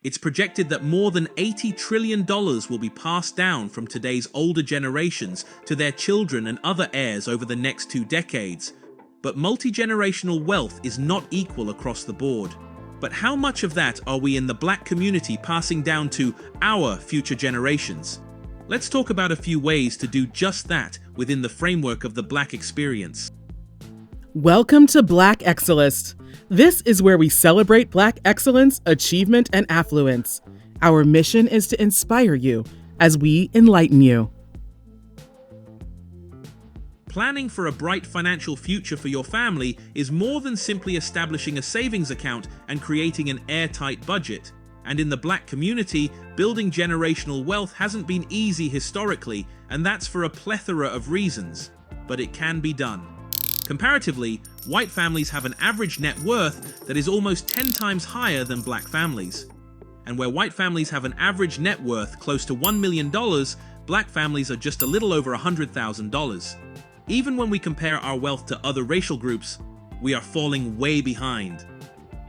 It's projected that more than $80 trillion will be passed down from today's older generations to their children and other heirs over the next 2 decades. But multi-generational wealth is not equal across the board. But how much of that are we in the Black community passing down to our future generations? Let's talk about a few ways to do just that within the framework of the Black experience. Welcome to Black Excellist. This is where we celebrate Black excellence, achievement, and affluence. Our mission is to inspire you as we enlighten you. Planning for a bright financial future for your family is more than simply establishing a savings account and creating an airtight budget. And in the Black community, building generational wealth hasn't been easy historically, and that's for a plethora of reasons. But it can be done. Comparatively, white families have an average net worth that is almost 10 times higher than Black families. And where white families have an average net worth close to $1 million, Black families are just a little over $100,000. Even when we compare our wealth to other racial groups, we are falling way behind.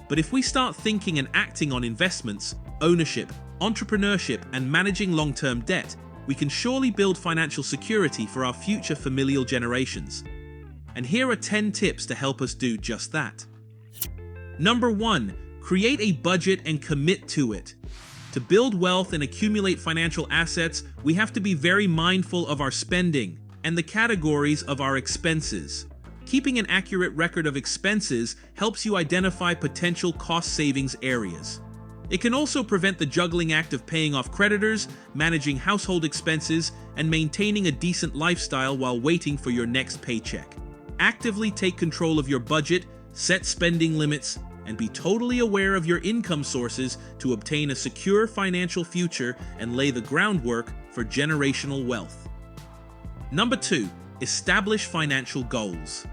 But if we start thinking and acting on investments, ownership, entrepreneurship, and managing long-term debt, we can surely build financial security for our future familial generations. And here are 10 tips to help us do just that. Number 1, create a budget and commit to it. To build wealth and accumulate financial assets, we have to be very mindful of our spending and the categories of our expenses. Keeping an accurate record of expenses helps you identify potential cost savings areas. It can also prevent the juggling act of paying off creditors, managing household expenses, and maintaining a decent lifestyle while waiting for your next paycheck. Actively take control of your budget, set spending limits, and be totally aware of your income sources to obtain a secure financial future and lay the groundwork for generational wealth. Number 2, establish financial goals.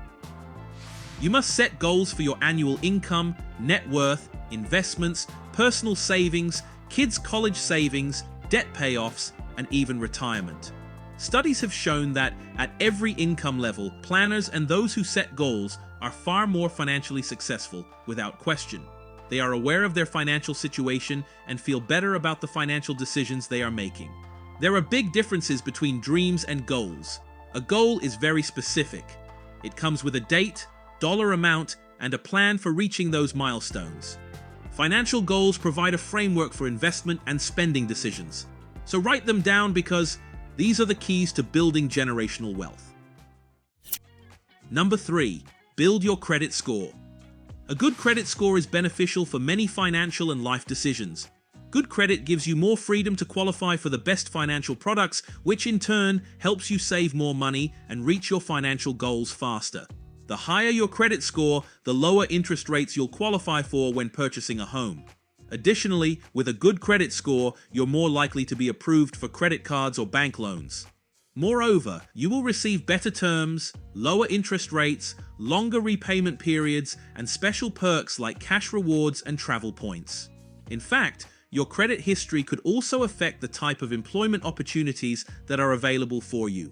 You must set goals for your annual income, net worth, investments, personal savings, kids' college savings, debt payoffs, and even retirement. Studies have shown that at every income level, planners and those who set goals are far more financially successful without question. They are aware of their financial situation and feel better about the financial decisions they are making. There are big differences between dreams and goals. A goal is very specific. It comes with a date, dollar amount, and a plan for reaching those milestones. Financial goals provide a framework for investment and spending decisions. So write them down because these are the keys to building generational wealth. Number 3, build your credit score. A good credit score is beneficial for many financial and life decisions. Good credit gives you more freedom to qualify for the best financial products, which in turn helps you save more money and reach your financial goals faster. The higher your credit score, the lower interest rates you'll qualify for when purchasing a home. Additionally, with a good credit score, you're more likely to be approved for credit cards or bank loans. Moreover, you will receive better terms, lower interest rates, longer repayment periods, and special perks like cash rewards and travel points. In fact, your credit history could also affect the type of employment opportunities that are available for you.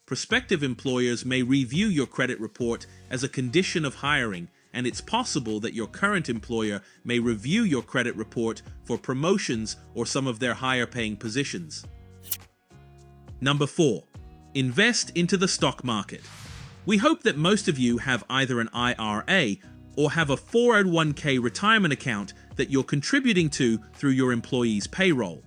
Prospective employers may review your credit report as a condition of hiring, and it's possible that your current employer may review your credit report for promotions or some of their higher-paying positions. Number 4, invest into the stock market. We hope that most of you have either an IRA or have a 401k retirement account that you're contributing to through your employee's payroll.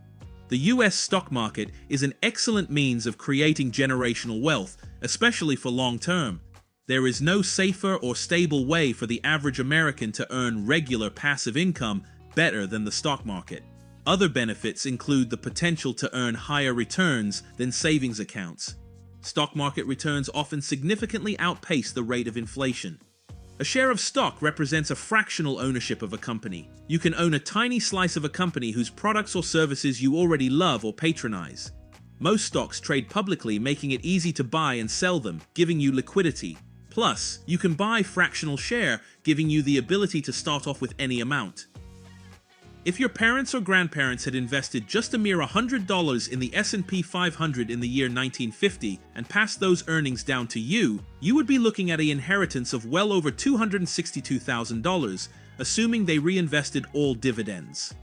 The US stock market is an excellent means of creating generational wealth, especially for long term. There is no safer or stable way for the average American to earn regular passive income better than the stock market. Other benefits include the potential to earn higher returns than savings accounts. Stock market returns often significantly outpace the rate of inflation. A share of stock represents a fractional ownership of a company. You can own a tiny slice of a company whose products or services you already love or patronize. Most stocks trade publicly, making it easy to buy and sell them, giving you liquidity. Plus, you can buy fractional share, giving you the ability to start off with any amount. If your parents or grandparents had invested just a mere $100 in the S&P 500 in the year 1950 and passed those earnings down to you, you would be looking at an inheritance of well over $262,000, assuming they reinvested all dividends.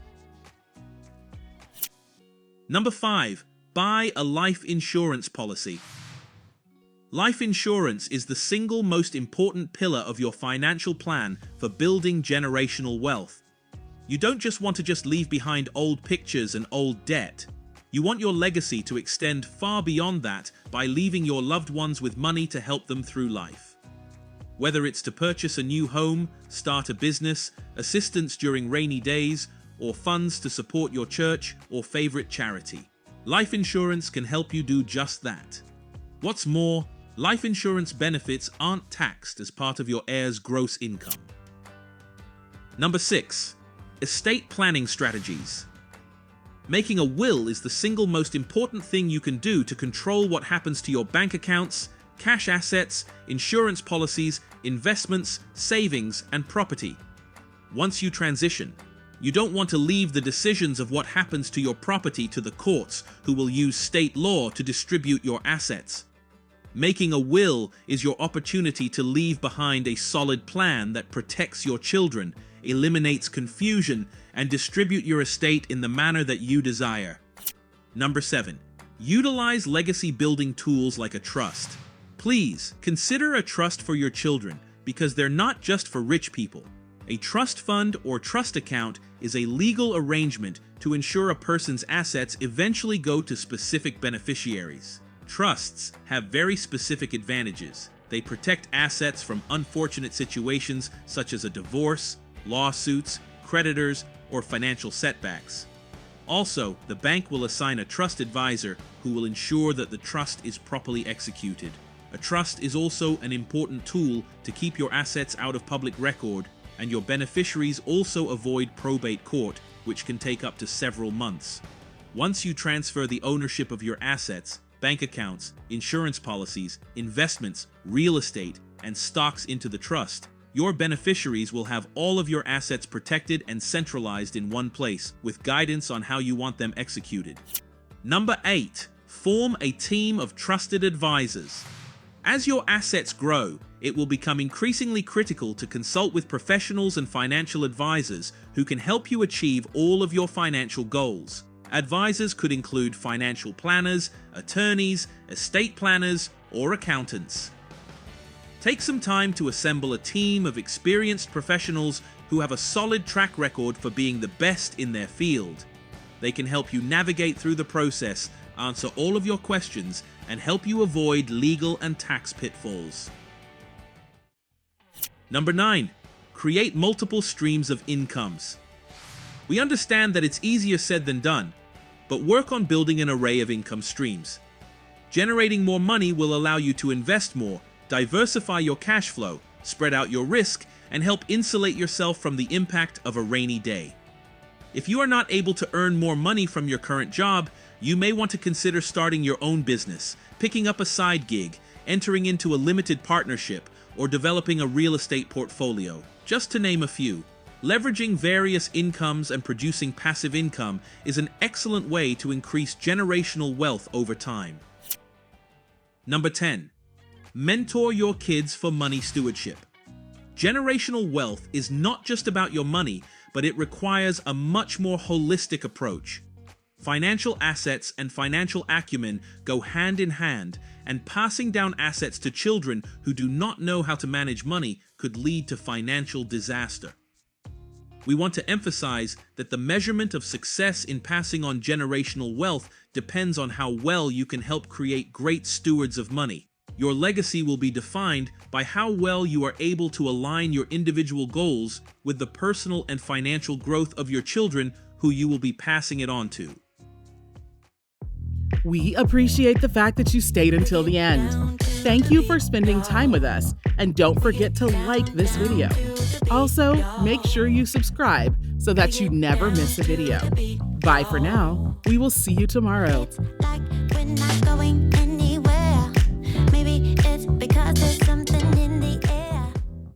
Number 5. Buy a life insurance policy. Life insurance is the single most important pillar of your financial plan for building generational wealth. You don't just want to leave behind old pictures and old debt. You want your legacy to extend far beyond that by leaving your loved ones with money to help them through life. Whether it's to purchase a new home, start a business, assistance during rainy days, or funds to support your church or favorite charity, life insurance can help you do just that. What's more, life insurance benefits aren't taxed as part of your heir's gross income. Number 6. Estate planning strategies. Making a will is the single most important thing you can do to control what happens to your bank accounts, cash assets, insurance policies, investments, savings, and property. Once you transition, you don't want to leave the decisions of what happens to your property to the courts, who will use state law to distribute your assets. Making a will is your opportunity to leave behind a solid plan that protects your children, eliminates confusion, and distribute your estate in the manner that you desire. Number 7. Utilize legacy building tools like a trust. Please consider a trust for your children, because they're not just for rich people. A trust fund or trust account is a legal arrangement to ensure a person's assets eventually go to specific beneficiaries. Trusts have very specific advantages. They protect assets from unfortunate situations such as a divorce, lawsuits, creditors, or financial setbacks. Also, the bank will assign a trust advisor who will ensure that the trust is properly executed. A trust is also an important tool to keep your assets out of public record, and your beneficiaries also avoid probate court, which can take up to several months. Once you transfer the ownership of your assets, bank accounts, insurance policies, investments, real estate, and stocks into the trust, your beneficiaries will have all of your assets protected and centralized in one place, with guidance on how you want them executed. Number 8. Form a team of trusted advisors. As your assets grow, it will become increasingly critical to consult with professionals and financial advisors who can help you achieve all of your financial goals. Advisors could include financial planners, attorneys, estate planners, or accountants. Take some time to assemble a team of experienced professionals who have a solid track record for being the best in their field. They can help you navigate through the process, answer all of your questions, and help you avoid legal and tax pitfalls. Number 9. Create multiple streams of incomes. We understand that it's easier said than done, but work on building an array of income streams. Generating more money will allow you to invest more, diversify your cash flow, spread out your risk, and help insulate yourself from the impact of a rainy day. If you are not able to earn more money from your current job, you may want to consider starting your own business, picking up a side gig, entering into a limited partnership, or developing a real estate portfolio, just to name a few. Leveraging various incomes and producing passive income is an excellent way to increase generational wealth over time. Number 10. Mentor your kids for money stewardship. Generational wealth is not just about your money, but it requires a much more holistic approach. Financial assets and financial acumen go hand in hand, and passing down assets to children who do not know how to manage money could lead to financial disaster. We want to emphasize that the measurement of success in passing on generational wealth depends on how well you can help create great stewards of money. Your legacy will be defined by how well you are able to align your individual goals with the personal and financial growth of your children who you will be passing it on to. We appreciate the fact that you stayed until the end. Thank you for spending time with us, and don't forget to like this video. Also, make sure you subscribe so that you never miss a video. Bye for now. We will see you tomorrow. Like we're not going